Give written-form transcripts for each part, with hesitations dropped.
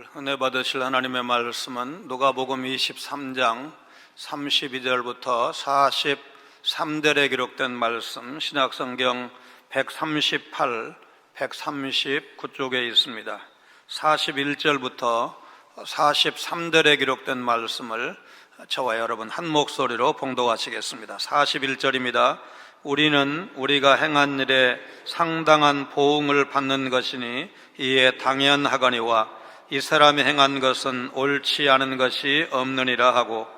오늘 은혜 받으실 하나님의 말씀은 누가복음 23장 32절부터 43절에 기록된 말씀, 신약성경 138, 139쪽에 있습니다. 41절부터 43절에 기록된 말씀을 저와 여러분 한 목소리로 봉독하시겠습니다. 41절입니다. 우리는 우리가 행한 일에 상당한 보응을 받는 것이니 이에 당연하거니와 이 사람이 행한 것은 옳지 않은 것이 없느니라 하고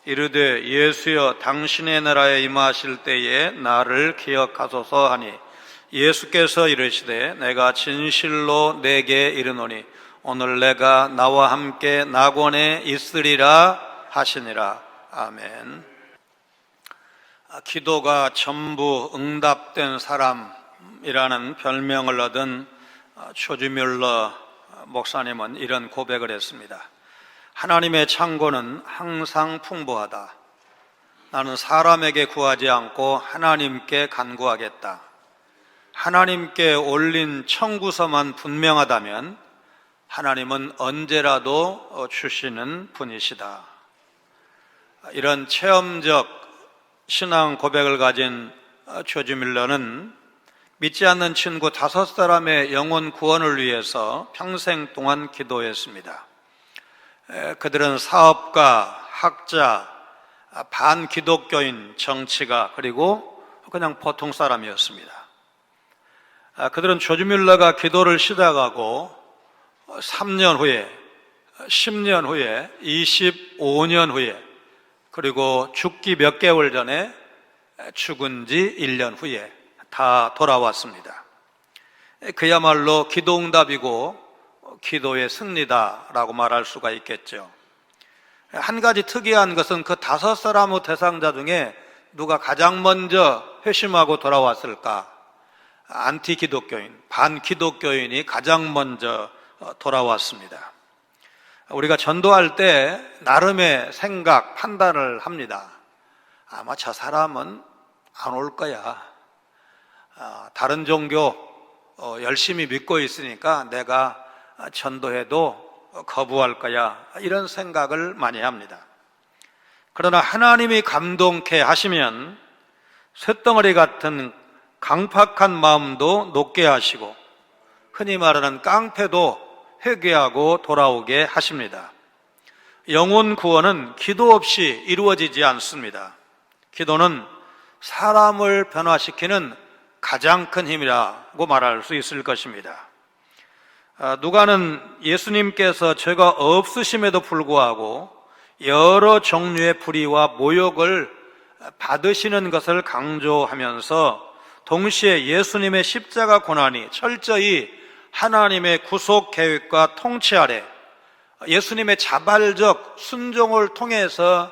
이르되 예수여 당신의 나라에 임하실 때에 나를 기억하소서 하니 예수께서 이르시되 내가 진실로 내게 이르노니 오늘 내가 나와 함께 낙원에 있으리라 하시니라. 아멘. 기도가 전부 응답된 사람이라는 별명을 얻은 조지뮬러 목사님은 이런 고백을 했습니다. 하나님의 창고는 항상 풍부하다. 나는 사람에게 구하지 않고 하나님께 간구하겠다. 하나님께 올린 청구서만 분명하다면 하나님은 언제라도 주시는 분이시다. 이런 체험적 신앙 고백을 가진 조지 밀러는 믿지 않는 친구 5사람의 영혼 구원을 위해서 평생 동안 기도했습니다. 그들은 사업가, 학자, 반기독교인, 정치가, 그리고 그냥 보통 사람이었습니다. 그들은 조지 밀러가 기도를 시작하고 3년 후에, 10년 후에, 25년 후에, 그리고 죽기 몇 개월 전에 죽은 지 1년 후에 다 돌아왔습니다. 그야말로 기도응답이고 기도의 승리다라고 말할 수가 있겠죠. 한 가지 특이한 것은 그 5사람의 대상자 중에 누가 가장 먼저 회심하고 돌아왔을까? 안티기독교인, 반기독교인이 가장 먼저 돌아왔습니다. 우리가 전도할 때 나름의 생각, 판단을 합니다. 아마 저 사람은 안 올 거야. 다른 종교 열심히 믿고 있으니까 내가 전도해도 거부할 거야. 이런 생각을 많이 합니다. 그러나 하나님이 감동케 하시면 쇳덩어리 같은 강팍한 마음도 녹게 하시고 흔히 말하는 깡패도 회개하고 돌아오게 하십니다. 영혼 구원은 기도 없이 이루어지지 않습니다. 기도는 사람을 변화시키는 가장 큰 힘이라고 말할 수 있을 것입니다. 누가는 예수님께서 죄가 없으심에도 불구하고 여러 종류의 불의와 모욕을 받으시는 것을 강조하면서 동시에 예수님의 십자가 고난이 철저히 하나님의 구속 계획과 통치 아래 예수님의 자발적 순종을 통해서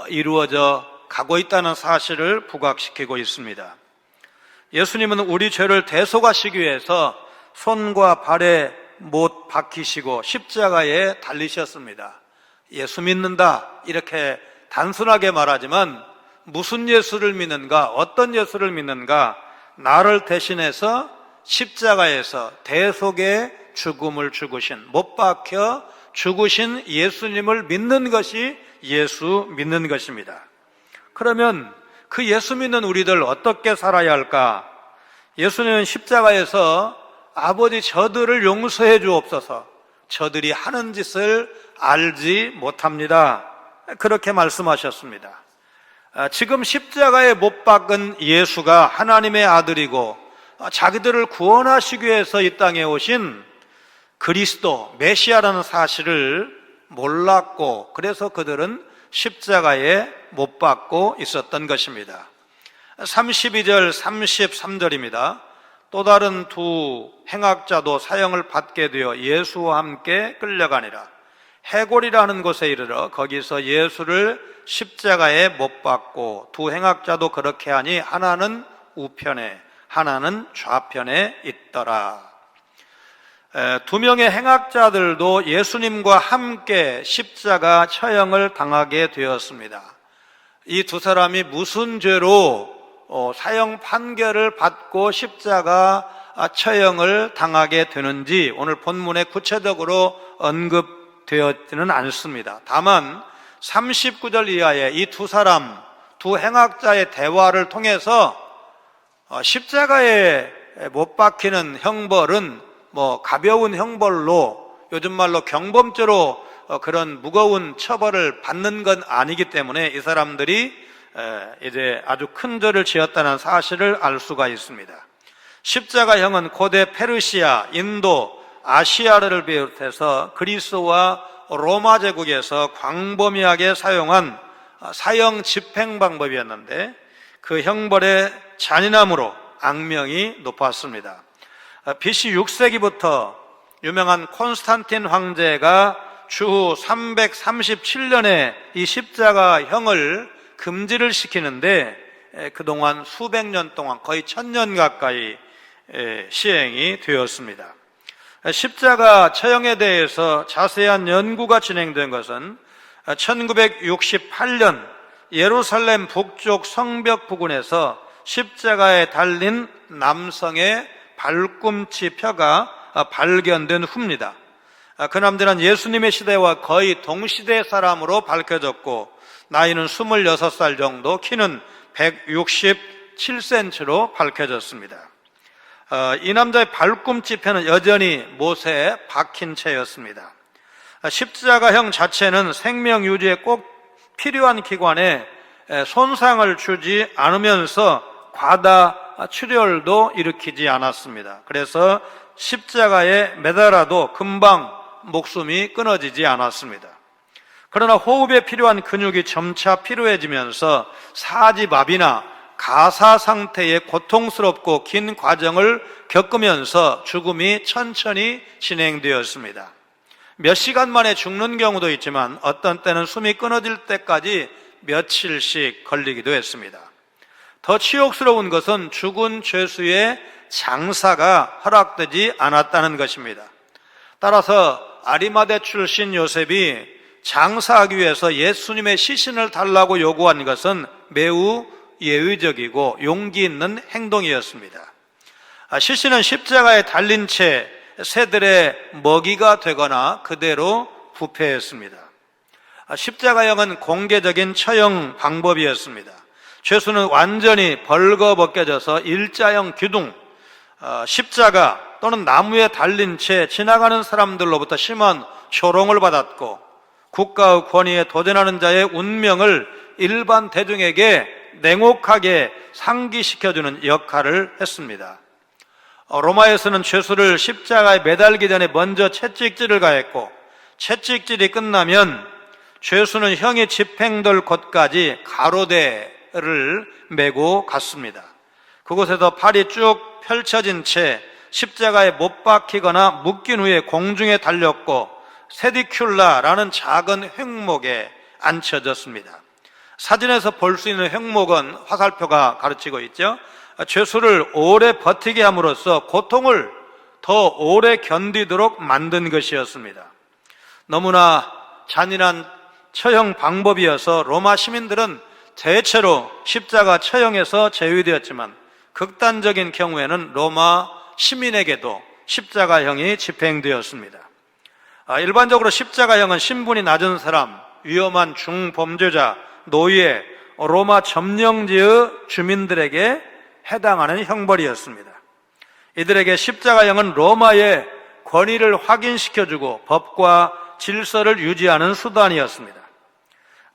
이루어져 가고 있다는 사실을 부각시키고 있습니다. 예수님은 우리 죄를 대속하시기 위해서 손과 발에 못 박히시고 십자가에 달리셨습니다. 예수 믿는다 이렇게 단순하게 말하지만 무슨 예수를 믿는가, 어떤 예수를 믿는가, 나를 대신해서 십자가에서 대속의 죽음을 죽으신, 못 박혀 죽으신 예수님을 믿는 것이 예수 믿는 것입니다. 그러면 그 예수 믿는 우리들 어떻게 살아야 할까? 예수님은 십자가에서 아버지 저들을 용서해 주옵소서, 저들이 하는 짓을 알지 못합니다, 그렇게 말씀하셨습니다. 지금 십자가에 못 박은 예수가 하나님의 아들이고 자기들을 구원하시기 위해서 이 땅에 오신 그리스도, 메시아라는 사실을 몰랐고 그래서 그들은 십자가에 못 박고 있었던 것입니다. 32절, 33절입니다. 또 다른 두 행악자도 사형을 받게 되어 예수와 함께 끌려가니라. 해골이라는 곳에 이르러 거기서 예수를 십자가에 못 박고 두 행악자도 그렇게 하니 하나는 우편에 하나는 좌편에 있더라. 두 명의 행악자들도 예수님과 함께 십자가 처형을 당하게 되었습니다. 이 두 사람이 무슨 죄로 사형 판결을 받고 십자가 처형을 당하게 되는지 오늘 본문에 구체적으로 언급되어지는 않습니다. 다만 39절 이하의 이 두 사람, 두 행악자의 대화를 통해서 십자가에 못 박히는 형벌은 가벼운 형벌로, 요즘 말로 경범죄로 그런 무거운 처벌을 받는 건 아니기 때문에 이 사람들이 이제 아주 큰 죄를 지었다는 사실을 알 수가 있습니다. 십자가형은 고대 페르시아, 인도, 아시아를 비롯해서 그리스와 로마 제국에서 광범위하게 사용한 사형 집행 방법이었는데 그 형벌의 잔인함으로 악명이 높았습니다. BC 6세기부터 유명한 콘스탄틴 황제가 주후 337년에 이 십자가형을 금지를 시키는데 그동안 수백 년 동안 거의 1000년 가까이 시행이 되었습니다. 십자가 처형에 대해서 자세한 연구가 진행된 것은 1968년 예루살렘 북쪽 성벽 부근에서 십자가에 달린 남성의 발꿈치 뼈가 발견된 후입니다. 그 남자는 예수님의 시대와 거의 동시대 사람으로 밝혀졌고 나이는 26살 정도, 키는 167cm로 밝혀졌습니다. 이 남자의 발꿈치 뼈는 여전히 못에 박힌 채였습니다. 십자가형 자체는 생명 유지에 꼭 필요한 기관에 손상을 주지 않으면서 과다 출혈도 일으키지 않았습니다. 그래서 십자가에 매달아도 금방 목숨이 끊어지지 않았습니다. 그러나 호흡에 필요한 근육이 점차 피로해지면서 사지마비나 가사 상태의 고통스럽고 긴 과정을 겪으면서 죽음이 천천히 진행되었습니다. 몇 시간 만에 죽는 경우도 있지만 어떤 때는 숨이 끊어질 때까지 며칠씩 걸리기도 했습니다. 더 치욕스러운 것은 죽은 죄수의 장사가 허락되지 않았다는 것입니다. 따라서 아리마대 출신 요셉이 장사하기 위해서 예수님의 시신을 달라고 요구한 것은 매우 예의적이고 용기 있는 행동이었습니다. 시신은 십자가에 달린 채 새들의 먹이가 되거나 그대로 부패했습니다. 십자가형은 공개적인 처형 방법이었습니다. 죄수는 완전히 벌거벗겨져서 일자형 기둥, 십자가 또는 나무에 달린 채 지나가는 사람들로부터 심한 조롱을 받았고 국가의 권위에 도전하는 자의 운명을 일반 대중에게 냉혹하게 상기시켜주는 역할을 했습니다. 로마에서는 죄수를 십자가에 매달기 전에 먼저 채찍질을 가했고 채찍질이 끝나면 죄수는 형이 집행될 곳까지 가로대를 메고 갔습니다. 그곳에서 팔이 쭉 펼쳐진 채 십자가에 못 박히거나 묶인 후에 공중에 달렸고 세디큘라라는 작은 횡목에 앉혀졌습니다. 사진에서 볼 수 있는 횡목은 화살표가 가르치고 있죠. 죄수를 오래 버티게 함으로써 고통을 더 오래 견디도록 만든 것이었습니다. 너무나 잔인한 처형 방법이어서 로마 시민들은 대체로 십자가 처형에서 제외되었지만 극단적인 경우에는 로마 시민에게도 십자가형이 집행되었습니다. 일반적으로 십자가형은 신분이 낮은 사람, 위험한 중범죄자, 노예, 로마 점령지의 주민들에게 해당하는 형벌이었습니다. 이들에게 십자가형은 로마의 권위를 확인시켜주고 법과 질서를 유지하는 수단이었습니다.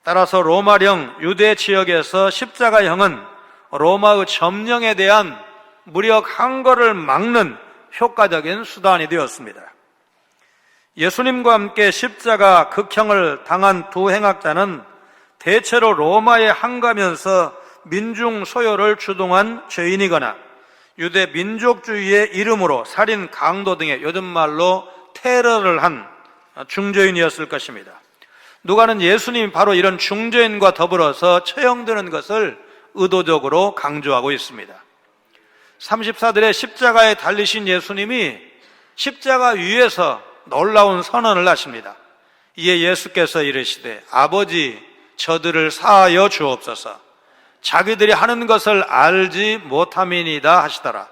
따라서 로마령 유대 지역에서 십자가형은 로마의 점령에 대한 무력 항거를 막는 효과적인 수단이 되었습니다. 예수님과 함께 십자가 극형을 당한 두 행악자는 대체로 로마에 항가면서 민중 소요를 주동한 죄인이거나 유대 민족주의의 이름으로 살인, 강도 등의 요즘 말로 테러를 한 중죄인이었을 것입니다. 누가는 예수님이 바로 이런 중죄인과 더불어서 처형되는 것을 의도적으로 강조하고 있습니다. 34들의 십자가에 달리신 예수님이 십자가 위에서 놀라운 선언을 하십니다. 이에 예수께서 이르시되 아버지 저들을 사하여 주옵소서. 자기들이 하는 것을 알지 못함이니이다 하시더라.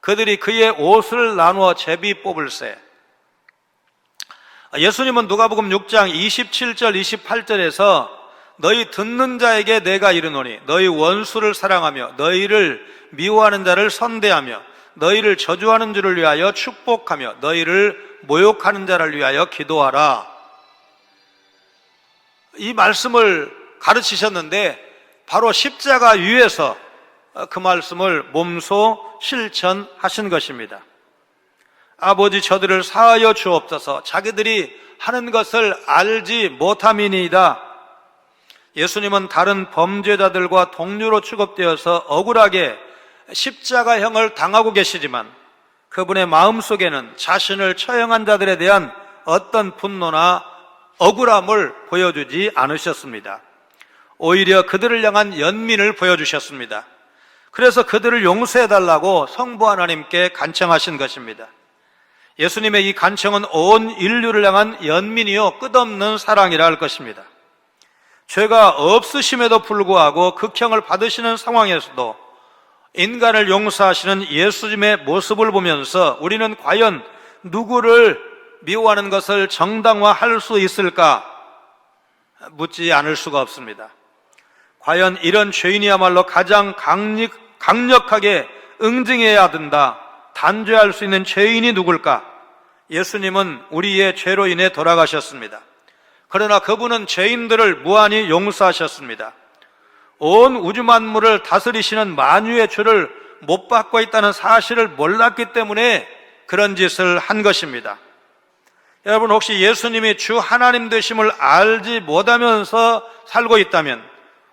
그들이 그의 옷을 나누어 제비 뽑을세. 예수님은 누가복음 6장 27절 28절에서 너희 듣는 자에게 내가 이르노니 너희 원수를 사랑하며 너희를 미워하는 자를 선대하며 너희를 저주하는 자를 위하여 축복하며 너희를 모욕하는 자를 위하여 기도하라. 이 말씀을 가르치셨는데 바로 십자가 위에서 그 말씀을 몸소 실천하신 것입니다. 아버지, 저들을 사하여 주옵소서. 자기들이 하는 것을 알지 못함이니이다. 예수님은 다른 범죄자들과 동료로 취급되어서 억울하게 십자가형을 당하고 계시지만 그분의 마음속에는 자신을 처형한 자들에 대한 어떤 분노나 억울함을 보여주지 않으셨습니다. 오히려 그들을 향한 연민을 보여주셨습니다. 그래서 그들을 용서해달라고 성부 하나님께 간청하신 것입니다. 예수님의 이 간청은 온 인류를 향한 연민이요 끝없는 사랑이라 할 것입니다. 죄가 없으심에도 불구하고 극형을 받으시는 상황에서도 인간을 용서하시는 예수님의 모습을 보면서 우리는 과연 누구를 미워하는 것을 정당화할 수 있을까 묻지 않을 수가 없습니다. 과연 이런 죄인이야말로 가장 강력하게 응징해야 된다, 단죄할 수 있는 죄인이 누굴까? 예수님은 우리의 죄로 인해 돌아가셨습니다. 그러나 그분은 죄인들을 무한히 용서하셨습니다. 온 우주 만물을 다스리시는 만유의 죄를 못 받고 있다는 사실을 몰랐기 때문에 그런 짓을 한 것입니다. 여러분, 혹시 예수님이 주 하나님 되심을 알지 못하면서 살고 있다면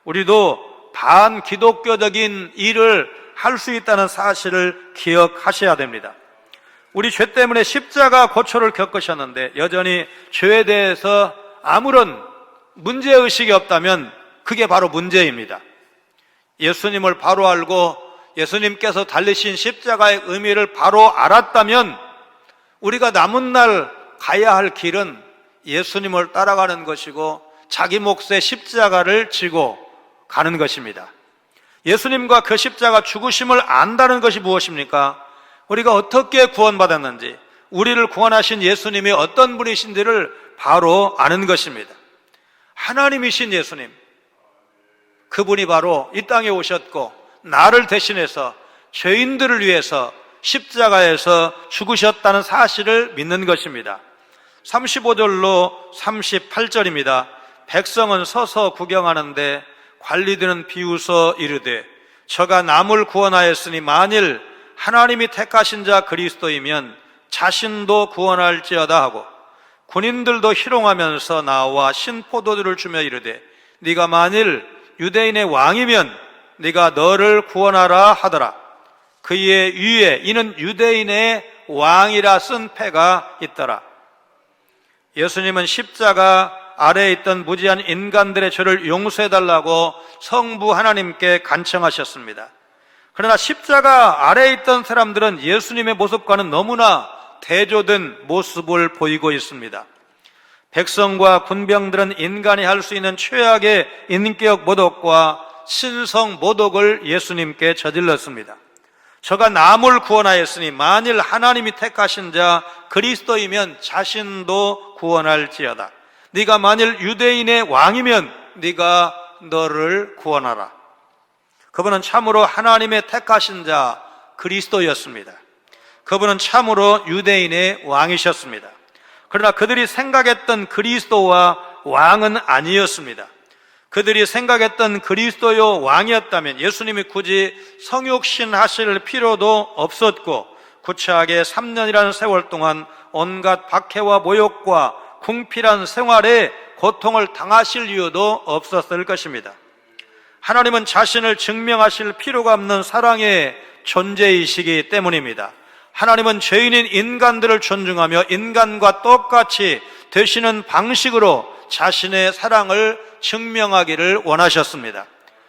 우리도 반기독교적인 일을 할 수 있다는 사실을 기억하셔야 됩니다. 우리 죄 때문에 십자가 고초를 겪으셨는데 여전히 죄에 대해서 아무런 문제의식이 없다면 그게 바로 문제입니다. 예수님을 바로 알고 예수님께서 달리신 십자가의 의미를 바로 알았다면 우리가 남은 날 가야 할 길은 예수님을 따라가는 것이고 자기 몫의 십자가를 지고 가는 것입니다. 예수님과 그 십자가 죽으심을 안다는 것이 무엇입니까? 우리가 어떻게 구원받았는지, 우리를 구원하신 예수님이 어떤 분이신지를 바로 아는 것입니다. 하나님이신 예수님, 그분이 바로 이 땅에 오셨고 나를 대신해서 죄인들을 위해서 십자가에서 죽으셨다는 사실을 믿는 것입니다. 35절로 38절입니다. 백성은 서서 구경하는데 관리들은 비웃어 이르되 저가 남을 구원하였으니 만일 하나님이 택하신 자 그리스도이면 자신도 구원할지어다 하고 군인들도 희롱하면서 나와 신포도주를 주며 이르되 네가 만일 유대인의 왕이면 네가 너를 구원하라 하더라. 그의 위에 이는 유대인의 왕이라 쓴 패가 있더라. 예수님은 십자가 아래에 있던 무지한 인간들의 죄를 용서해달라고 성부 하나님께 간청하셨습니다. 그러나 십자가 아래에 있던 사람들은 예수님의 모습과는 너무나 대조된 모습을 보이고 있습니다. 백성과 군병들은 인간이 할 수 있는 최악의 인격 모독과 신성 모독을 예수님께 저질렀습니다. 저가 남을 구원하였으니 만일 하나님이 택하신 자 그리스도이면 자신도 구원할지어다. 네가 만일 유대인의 왕이면 네가 너를 구원하라. 그분은 참으로 하나님의 택하신 자 그리스도였습니다. 그분은 참으로 유대인의 왕이셨습니다. 그러나 그들이 생각했던 그리스도와 왕은 아니었습니다. 그들이 생각했던 그리스도요 왕이었다면 예수님이 굳이 성육신 하실 필요도 없었고 구차하게 3년이라는 세월 동안 온갖 박해와 모욕과 궁핍한 생활에 고통을 당하실 이유도 없었을 것입니다. 하나님은 자신을 증명하실 필요가 없는 사랑의 존재이시기 때문입니다. 하나님은 죄인인 인간들을 존중하며 인간과 똑같이 되시는 방식으로 자신의 사랑을 증명하기를 원하셨습니다.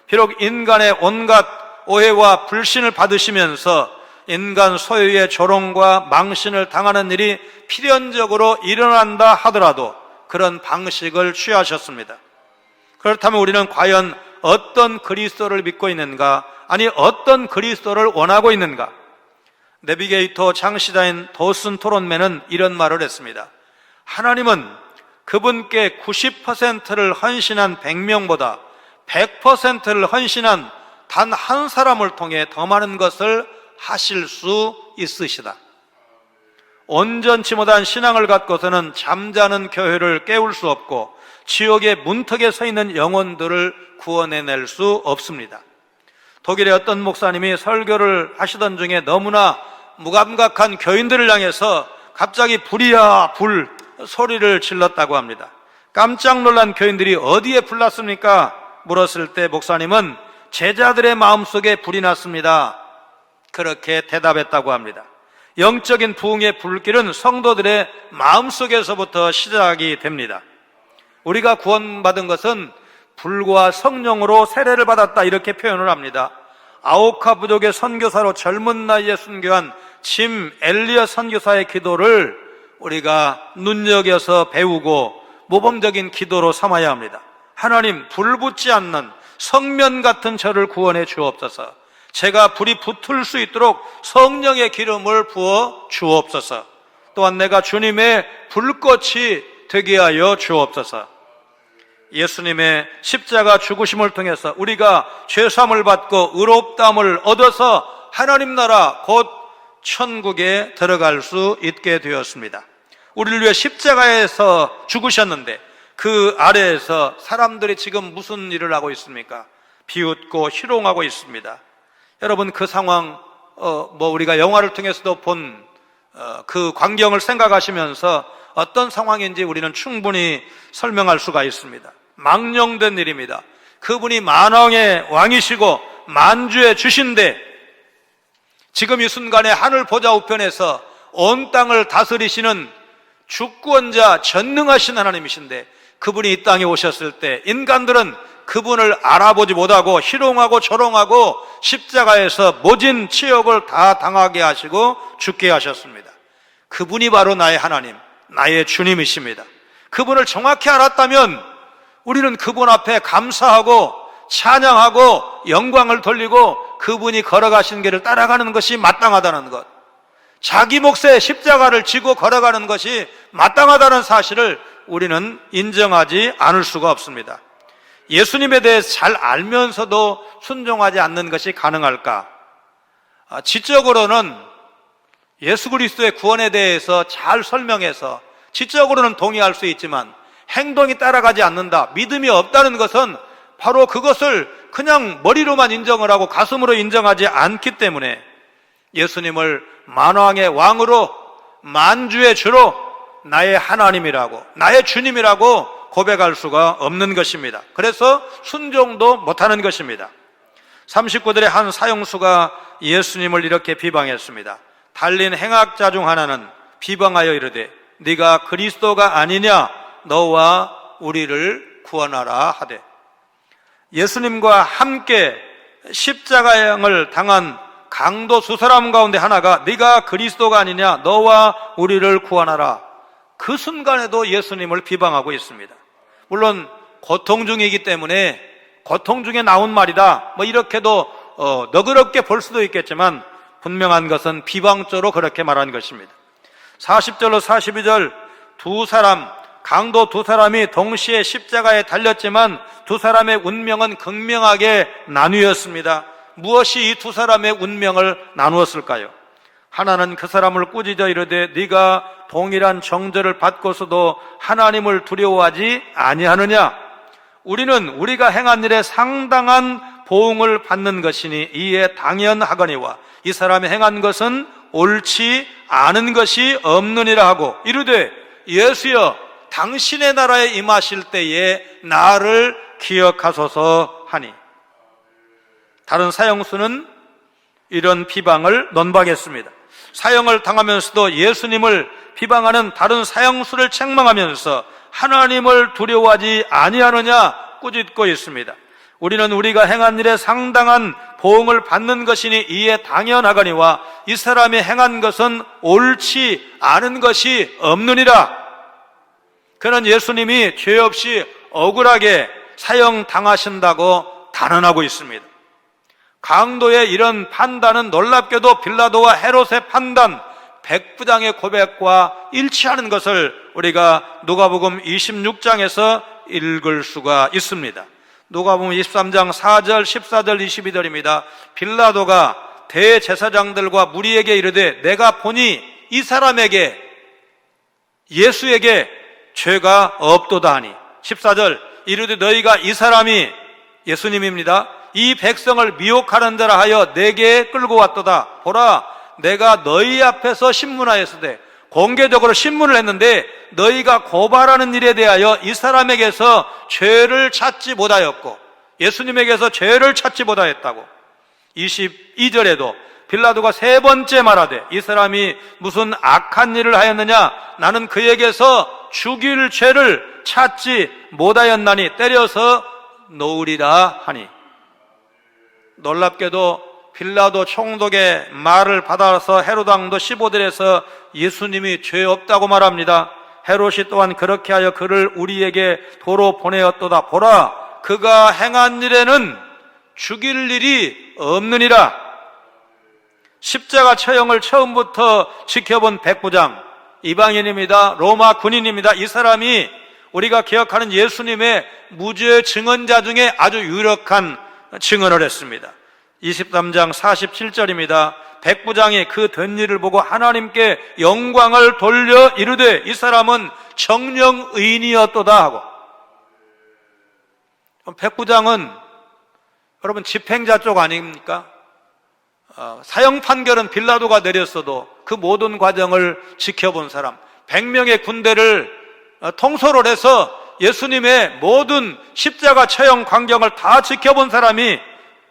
비록 인간의 온갖 오해와 불신을 받으시면서 인간 소유의 조롱과 망신을 당하는 일이 필연적으로 일어난다 하더라도 그런 방식을 취하셨습니다. 그렇다면 우리는 과연 어떤 그리스도를 믿고 있는가? 아니 어떤 그리스도를 원하고 있는가? 내비게이터 창시자인 도슨 토론맨은 이런 말을 했습니다. 하나님은 그분께 90%를 헌신한 100명보다 100%를 헌신한 단 한 사람을 통해 더 많은 것을 하실 수 있으시다. 온전치 못한 신앙을 갖고서는 잠자는 교회를 깨울 수 없고 지옥의 문턱에 서 있는 영혼들을 구원해낼 수 없습니다. 독일의 어떤 목사님이 설교를 하시던 중에 너무나 무감각한 교인들을 향해서 갑자기 불이야 불 소리를 질렀다고 합니다. 깜짝 놀란 교인들이 어디에 불났습니까? 물었을 때 목사님은 제자들의 마음속에 불이 났습니다. 그렇게 대답했다고 합니다. 영적인 부흥의 불길은 성도들의 마음속에서부터 시작이 됩니다. 우리가 구원받은 것은 불과 성령으로 세례를 받았다 이렇게 표현을 합니다. 아오카 부족의 선교사로 젊은 나이에 순교한 짐 엘리엇 선교사의 기도를 우리가 눈여겨서 배우고 모범적인 기도로 삼아야 합니다. 하나님, 불 붙지 않는 성면 같은 저를 구원해 주옵소서. 제가 불이 붙을 수 있도록 성령의 기름을 부어 주옵소서. 또한 내가 주님의 불꽃이 되게 하여 주옵소서. 예수님의 십자가 죽으심을 통해서 우리가 죄사함을 받고 의롭다함을 얻어서 하나님 나라 곧 천국에 들어갈 수 있게 되었습니다. 우리를 위해 십자가에서 죽으셨는데 그 아래에서 사람들이 지금 무슨 일을 하고 있습니까? 비웃고 희롱하고 있습니다. 여러분, 그 상황 우리가 영화를 통해서도 본 그 광경을 생각하시면서 어떤 상황인지 우리는 충분히 설명할 수가 있습니다. 망령된 일입니다. 그분이 만왕의 왕이시고 만주의 주신데 지금 이 순간에 하늘 보좌 우편에서 온 땅을 다스리시는 주권자 전능하신 하나님이신데 그분이 이 땅에 오셨을 때 인간들은 그분을 알아보지 못하고 희롱하고 조롱하고 십자가에서 모진 치욕을 다 당하게 하시고 죽게 하셨습니다. 그분이 바로 나의 하나님, 나의 주님이십니다. 그분을 정확히 알았다면 우리는 그분 앞에 감사하고 찬양하고 영광을 돌리고 그분이 걸어가신 길을 따라가는 것이 마땅하다는 것, 자기 몫의 십자가를 지고 걸어가는 것이 마땅하다는 사실을 우리는 인정하지 않을 수가 없습니다. 예수님에 대해서 잘 알면서도 순종하지 않는 것이 가능할까? 지적으로는 예수 그리스도의 구원에 대해서 잘 설명해서 지적으로는 동의할 수 있지만 행동이 따라가지 않는다, 믿음이 없다는 것은 바로 그것을 그냥 머리로만 인정을 하고 가슴으로 인정하지 않기 때문에 예수님을 만왕의 왕으로 만주의 주로 나의 하나님이라고 나의 주님이라고 고백할 수가 없는 것입니다. 그래서 순종도 못하는 것입니다. 39들의 한 사형수가 예수님을 이렇게 비방했습니다. 달린 행악자 중 하나는 비방하여 이르되 네가 그리스도가 아니냐, 너와 우리를 구원하라 하되, 예수님과 함께 십자가형을 당한 강도 두 사람 가운데 하나가 네가 그리스도가 아니냐, 너와 우리를 구원하라. 그 순간에도 예수님을 비방하고 있습니다. 물론 고통 중이기 때문에 고통 중에 나온 말이다 이렇게도 너그럽게 볼 수도 있겠지만 분명한 것은 비방조로 그렇게 말한 것입니다. 40절로 42절 두 사람, 강도 두 사람이 동시에 십자가에 달렸지만 두 사람의 운명은 극명하게 나뉘었습니다. 무엇이 이 두 사람의 운명을 나누었을까요? 하나는 그 사람을 꾸짖어 이르되 네가 동일한 정죄를 받고서도 하나님을 두려워하지 아니하느냐? 우리는 우리가 행한 일에 상당한 보응을 받는 것이니 이에 당연하거니와 이 사람이 행한 것은 옳지 않은 것이 없느니라 하고 이르되 예수여 당신의 나라에 임하실 때에 나를 기억하소서 하니. 다른 사형수는 이런 비방을 논박했습니다. 사형을 당하면서도 예수님을 비방하는 다른 사형수를 책망하면서 하나님을 두려워하지 아니하느냐 꾸짖고 있습니다. 우리는 우리가 행한 일에 상당한 보응을 받는 것이니 이에 당연하거니와 이 사람이 행한 것은 옳지 않은 것이 없느니라. 그는 예수님이 죄 없이 억울하게 사형 당하신다고 단언하고 있습니다. 강도의 이런 판단은 놀랍게도 빌라도와 헤롯의 판단, 백부장의 고백과 일치하는 것을 우리가 누가복음 26장에서 읽을 수가 있습니다. 누가복음 23장 4절, 14절, 22절입니다. 빌라도가 대제사장들과 무리에게 이르되 내가 보니 이 사람에게 예수에게 죄가 없도다 하니 14절 이르되 너희가 이 사람이 예수님입니다. 이 백성을 미혹하는 자라 하여 내게 끌고 왔도다. 보라 내가 너희 앞에서 신문하였으되 공개적으로 신문을 했는데 너희가 고발하는 일에 대하여 이 사람에게서 죄를 찾지 못하였고 예수님에게서 죄를 찾지 못하였다고. 22절에도 빌라도가 세 번째 말하되 이 사람이 무슨 악한 일을 하였느냐 나는 그에게서 죽일 죄를 찾지 못하였나니 때려서 놓으리라 하니. 놀랍게도 빌라도 총독의 말을 받아서 헤롯 왕도 15절에서 예수님이 죄 없다고 말합니다. 헤롯이 또한 그렇게 하여 그를 우리에게 도로 보내었도다. 보라 그가 행한 일에는 죽일 일이 없느니라. 십자가 처형을 처음부터 지켜본 백부장, 이방인입니다. 로마 군인입니다. 이 사람이 우리가 기억하는 예수님의 무죄 증언자 중에 아주 유력한 증언을 했습니다. 23장 47절입니다. 백부장이 그 된 일을 보고 하나님께 영광을 돌려 이르되 이 사람은 정령 의인이었도다 하고. 백부장은 여러분 집행자 쪽 아닙니까? 사형 판결은 빌라도가 내렸어도 그 모든 과정을 지켜본 사람, 100명의 군대를 통솔을 해서 예수님의 모든 십자가 처형 광경을 다 지켜본 사람이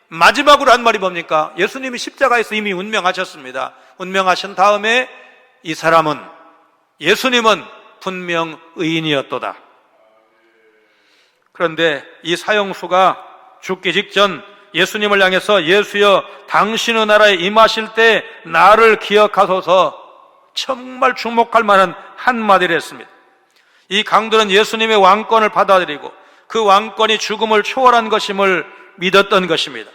마지막으로 한 말이 뭡니까? 예수님이 십자가에서 이미 운명하셨습니다. 운명하신 다음에 이 사람은, 예수님은 분명 의인이었도다. 그런데 이 사형수가 죽기 직전 예수님을 향해서 예수여 당신의 나라에 임하실 때 나를 기억하소서, 정말 주목할 만한 한마디를 했습니다. 이 강도는 예수님의 왕권을 받아들이고 그 왕권이 죽음을 초월한 것임을 믿었던 것입니다.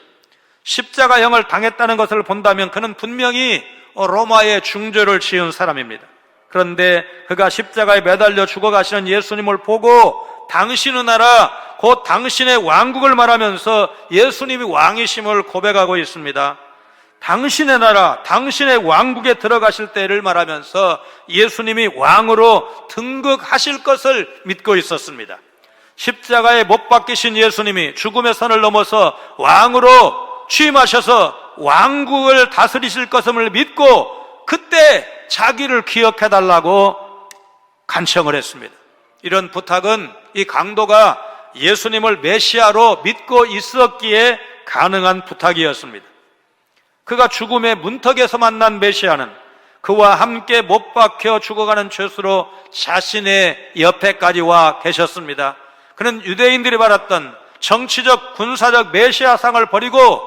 십자가형을 당했다는 것을 본다면 그는 분명히 로마의 중죄를 지은 사람입니다. 그런데 그가 십자가에 매달려 죽어가시는 예수님을 보고 당신의 나라, 곧 당신의 왕국을 말하면서 예수님이 왕이심을 고백하고 있습니다. 당신의 나라, 당신의 왕국에 들어가실 때를 말하면서 예수님이 왕으로 등극하실 것을 믿고 있었습니다. 십자가에 못 박히신 예수님이 죽음의 선을 넘어서 왕으로 취임하셔서 왕국을 다스리실 것임을 믿고 그때 자기를 기억해달라고 간청을 했습니다. 이런 부탁은 이 강도가 예수님을 메시아로 믿고 있었기에 가능한 부탁이었습니다. 그가 죽음의 문턱에서 만난 메시아는 그와 함께 못 박혀 죽어가는 죄수로 자신의 옆에까지 와 계셨습니다. 그는 유대인들이 바랐던 정치적 군사적 메시아상을 버리고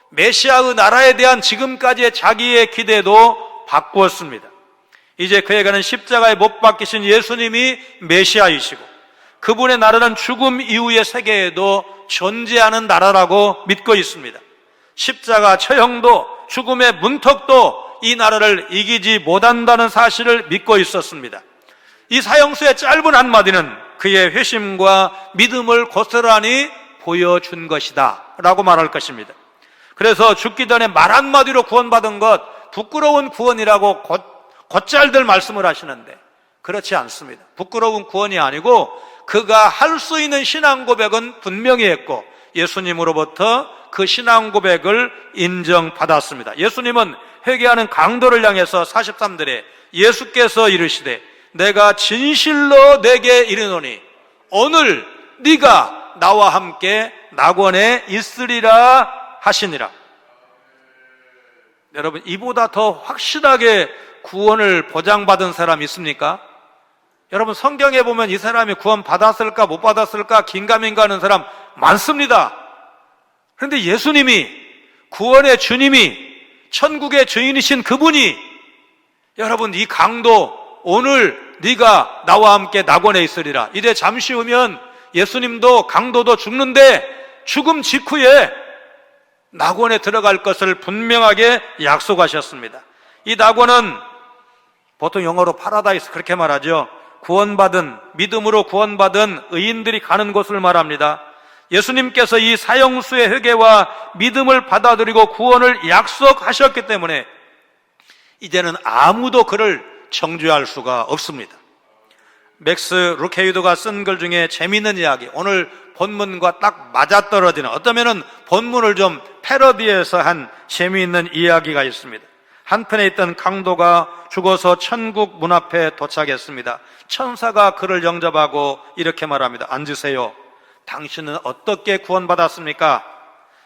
메시아의 나라에 대한 지금까지의 자기의 기대도 바꾸었습니다. 이제 그에게는 십자가에 못 박히신 예수님이 메시아이시고 그분의 나라는 죽음 이후의 세계에도 존재하는 나라라고 믿고 있습니다. 십자가 처형도 죽음의 문턱도 이 나라를 이기지 못한다는 사실을 믿고 있었습니다. 이 사형수의 짧은 한마디는 그의 회심과 믿음을 고스란히 보여준 것이다 라고 말할 것입니다. 그래서 죽기 전에 말 한마디로 구원받은 것, 부끄러운 구원이라고 곧잘들 말씀을 하시는데 그렇지 않습니다. 부끄러운 구원이 아니고 그가 할 수 있는 신앙 고백은 분명히 했고 예수님으로부터 그 신앙 고백을 인정받았습니다. 예수님은 회개하는 강도를 향해서 43절에 예수께서 이르시되 내가 진실로 내게 이르노니 오늘 네가 나와 함께 낙원에 있으리라 하시니라. 여러분, 이보다 더 확실하게 구원을 보장받은 사람 있습니까? 여러분, 성경에 보면 이 사람이 구원 받았을까 못 받았을까 긴가민가 하는 사람 많습니다. 그런데 예수님이, 구원의 주님이, 천국의 주인이신 그분이 여러분, 이 강도 오늘 네가 나와 함께 낙원에 있으리라. 이제 잠시 후면 예수님도 강도도 죽는데 죽음 직후에 낙원에 들어갈 것을 분명하게 약속하셨습니다. 이 낙원은 보통 영어로 파라다이스 그렇게 말하죠. 구원받은, 믿음으로 구원받은 의인들이 가는 곳을 말합니다. 예수님께서 이 사형수의 회개와 믿음을 받아들이고 구원을 약속하셨기 때문에 이제는 아무도 그를 정죄할 수가 없습니다. 맥스 루케이도가 쓴 글 중에 재미있는 이야기, 오늘 본문과 딱 맞아떨어지는, 어쩌면은 본문을 좀 패러디해서 한 재미있는 이야기가 있습니다. 한편에 있던 강도가 죽어서 천국 문 앞에 도착했습니다. 천사가 그를 영접하고 이렇게 말합니다. 앉으세요. 당신은 어떻게 구원받았습니까?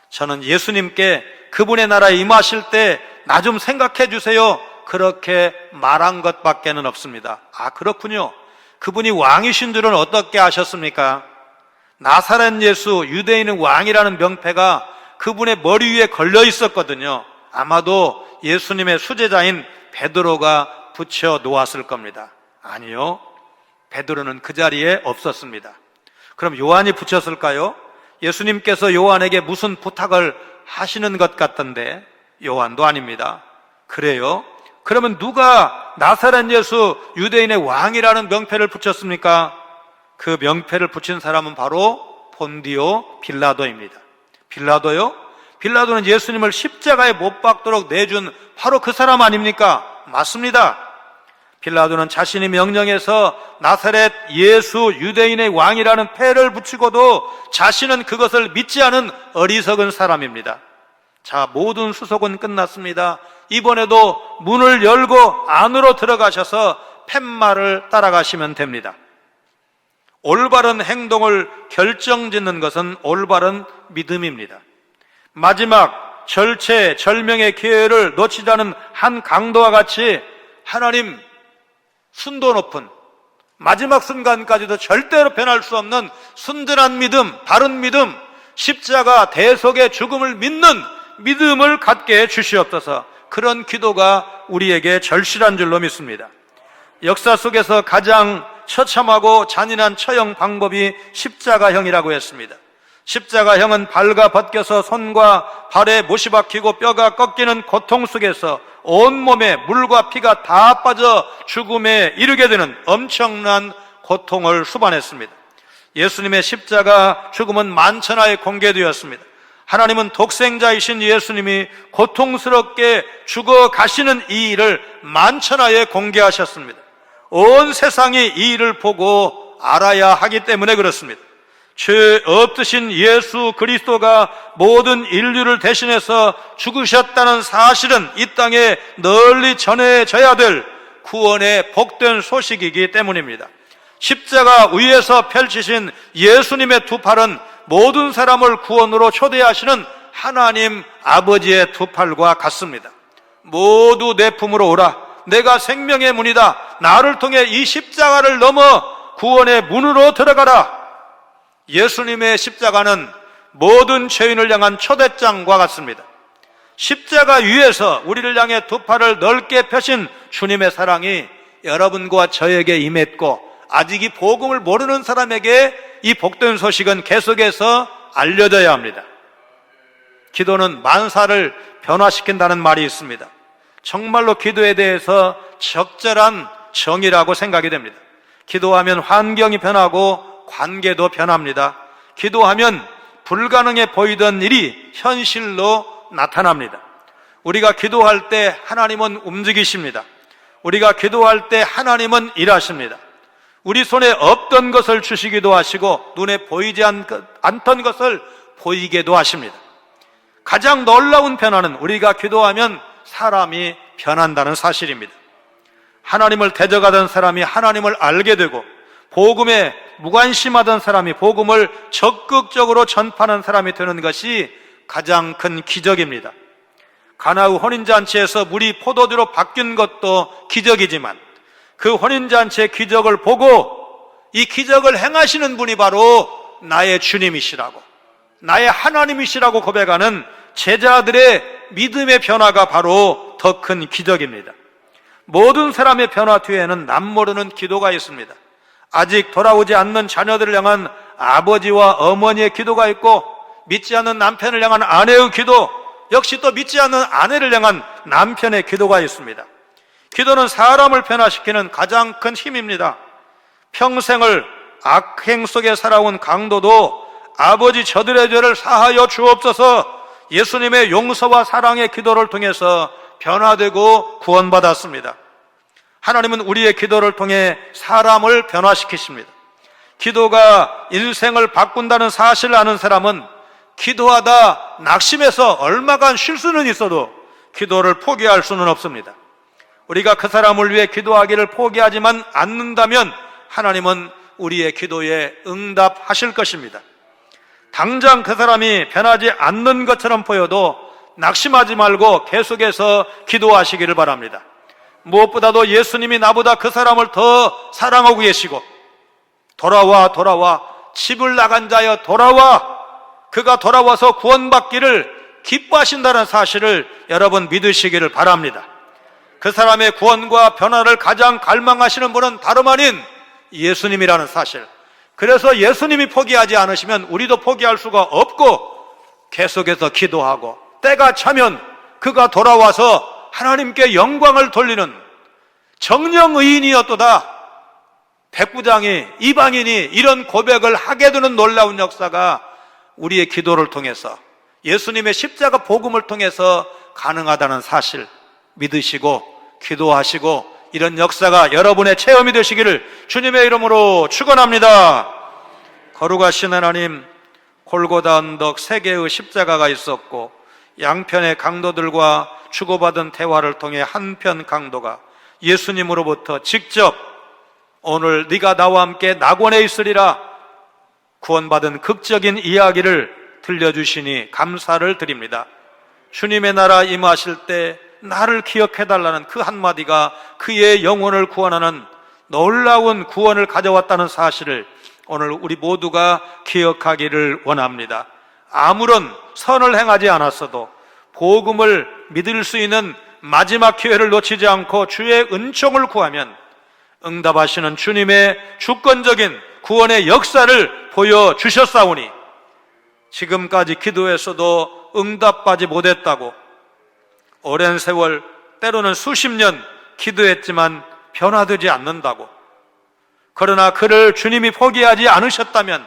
저는 예수님께 그분의 나라에 임하실 때 나 좀 생각해 주세요, 그렇게 말한 것밖에는 없습니다. 아, 그렇군요. 그분이 왕이신 줄은 어떻게 아셨습니까? 나사렛 예수, 유대인은 왕이라는 명패가 그분의 머리 위에 걸려 있었거든요. 아마도 예수님의 수제자인 베드로가 붙여 놓았을 겁니다. 아니요, 베드로는 그 자리에 없었습니다. 그럼 요한이 붙였을까요? 예수님께서 요한에게 무슨 부탁을 하시는 것 같던데 요한도 아닙니다. 그래요? 그러면 누가 나사렛 예수, 유대인의 왕이라는 명패를 붙였습니까? 그 명패를 붙인 사람은 바로 본디오 빌라도입니다. 빌라도요? 빌라도는 예수님을 십자가에 못 박도록 내준 바로 그 사람 아닙니까? 맞습니다. 빌라도는 자신이 명령해서 나사렛 예수 유대인의 왕이라는 패를 붙이고도 자신은 그것을 믿지 않은 어리석은 사람입니다. 자, 모든 수속은 끝났습니다. 이번에도 문을 열고 안으로 들어가셔서 팻말을 따라가시면 됩니다. 올바른 행동을 결정짓는 것은 올바른 믿음입니다. 마지막 절체절명의 기회를 놓치자는 한 강도와 같이 하나님 순도 높은 마지막 순간까지도 절대로 변할 수 없는 순전한 믿음, 바른 믿음, 십자가 대속의 죽음을 믿는 믿음을 갖게 해주시옵소서. 그런 기도가 우리에게 절실한 줄로 믿습니다. 역사 속에서 가장 처참하고 잔인한 처형 방법이 십자가형이라고 했습니다. 십자가형은 발가 벗겨서 손과 발에 못이 박히고 뼈가 꺾이는 고통 속에서 온몸에 물과 피가 다 빠져 죽음에 이르게 되는 엄청난 고통을 수반했습니다. 예수님의 십자가 죽음은 만천하에 공개되었습니다. 하나님은 독생자이신 예수님이 고통스럽게 죽어 가시는 이 일을 만천하에 공개하셨습니다. 온 세상이 이 일을 보고 알아야 하기 때문에 그렇습니다. 죄 없으신 예수 그리스도가 모든 인류를 대신해서 죽으셨다는 사실은 이 땅에 널리 전해져야 될 구원의 복된 소식이기 때문입니다. 십자가 위에서 펼치신 예수님의 두 팔은 모든 사람을 구원으로 초대하시는 하나님 아버지의 두 팔과 같습니다. 모두 내 품으로 오라. 내가 생명의 문이다. 나를 통해 이 십자가를 넘어 구원의 문으로 들어가라. 예수님의 십자가는 모든 죄인을 향한 초대장과 같습니다. 십자가 위에서 우리를 향해 두 팔을 넓게 펴신 주님의 사랑이 여러분과 저에게 임했고, 아직 이 복음을 모르는 사람에게 이 복된 소식은 계속해서 알려져야 합니다. 기도는 만사를 변화시킨다는 말이 있습니다. 정말로 기도에 대해서 적절한 정의라고 생각이 됩니다. 기도하면 환경이 변하고 관계도 변합니다. 기도하면 불가능해 보이던 일이 현실로 나타납니다. 우리가 기도할 때 하나님은 움직이십니다. 우리가 기도할 때 하나님은 일하십니다. 우리 손에 없던 것을 주시기도 하시고 눈에 보이지 않던 것을 보이게도 하십니다. 가장 놀라운 변화는 우리가 기도하면 사람이 변한다는 사실입니다. 하나님을 대적하던 사람이 하나님을 알게 되고, 복음에 무관심하던 사람이 복음을 적극적으로 전파하는 사람이 되는 것이 가장 큰 기적입니다. 가나우 혼인잔치에서 물이 포도주로 바뀐 것도 기적이지만 그 혼인잔치의 기적을 보고 이 기적을 행하시는 분이 바로 나의 주님이시라고, 나의 하나님이시라고 고백하는 제자들의 믿음의 변화가 바로 더 큰 기적입니다. 모든 사람의 변화 뒤에는 남모르는 기도가 있습니다. 아직 돌아오지 않는 자녀들을 향한 아버지와 어머니의 기도가 있고, 믿지 않는 남편을 향한 아내의 기도, 역시 또 믿지 않는 아내를 향한 남편의 기도가 있습니다. 기도는 사람을 변화시키는 가장 큰 힘입니다. 평생을 악행 속에 살아온 강도도 아버지 저들의 죄를 사하여 주옵소서 예수님의 용서와 사랑의 기도를 통해서 변화되고 구원받았습니다. 하나님은 우리의 기도를 통해 사람을 변화시키십니다. 기도가 인생을 바꾼다는 사실을 아는 사람은 기도하다 낙심해서 얼마간 쉴 수는 있어도 기도를 포기할 수는 없습니다. 우리가 그 사람을 위해 기도하기를 포기하지만 않는다면 하나님은 우리의 기도에 응답하실 것입니다. 당장 그 사람이 변하지 않는 것처럼 보여도 낙심하지 말고 계속해서 기도하시기를 바랍니다. 무엇보다도 예수님이 나보다 그 사람을 더 사랑하고 계시고 돌아와 집을 나간 자여 돌아와 그가 돌아와서 구원받기를 기뻐하신다는 사실을 여러분 믿으시기를 바랍니다. 그 사람의 구원과 변화를 가장 갈망하시는 분은 다름 아닌 예수님이라는 사실. 그래서 예수님이 포기하지 않으시면 우리도 포기할 수가 없고 계속해서 기도하고 때가 차면 그가 돌아와서 하나님께 영광을 돌리는 정령의인이었도다. 백부장이 이방인이 이런 고백을 하게 되는 놀라운 역사가 우리의 기도를 통해서 예수님의 십자가 복음을 통해서 가능하다는 사실 믿으시고 기도하시고 이런 역사가 여러분의 체험이 되시기를 주님의 이름으로 축원합니다. 거룩하신 하나님, 골고다 언덕 세 개의 십자가가 있었고 양편의 강도들과 주고받은 대화를 통해 한편 강도가 예수님으로부터 직접 오늘 네가 나와 함께 낙원에 있으리라 구원받은 극적인 이야기를 들려주시니 감사를 드립니다. 주님의 나라 임하실 때 나를 기억해달라는 그 한마디가 그의 영혼을 구원하는 놀라운 구원을 가져왔다는 사실을 오늘 우리 모두가 기억하기를 원합니다. 아무런 선을 행하지 않았어도 복음을 믿을 수 있는 마지막 기회를 놓치지 않고 주의 은총을 구하면 응답하시는 주님의 주권적인 구원의 역사를 보여주셨사오니 지금까지 기도했어도 응답받지 못했다고 오랜 세월 때로는 수십 년 기도했지만 변화되지 않는다고 그러나 그를 주님이 포기하지 않으셨다면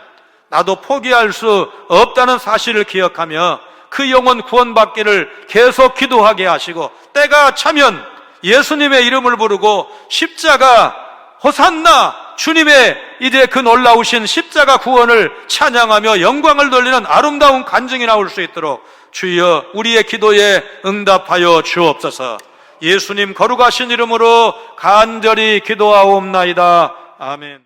나도 포기할 수 없다는 사실을 기억하며 그 영혼 구원받기를 계속 기도하게 하시고 때가 차면 예수님의 이름을 부르고 십자가 호산나 주님의 이제 그 놀라우신 십자가 구원을 찬양하며 영광을 돌리는 아름다운 간증이 나올 수 있도록 주여 우리의 기도에 응답하여 주옵소서. 예수님 거룩하신 이름으로 간절히 기도하옵나이다. 아멘.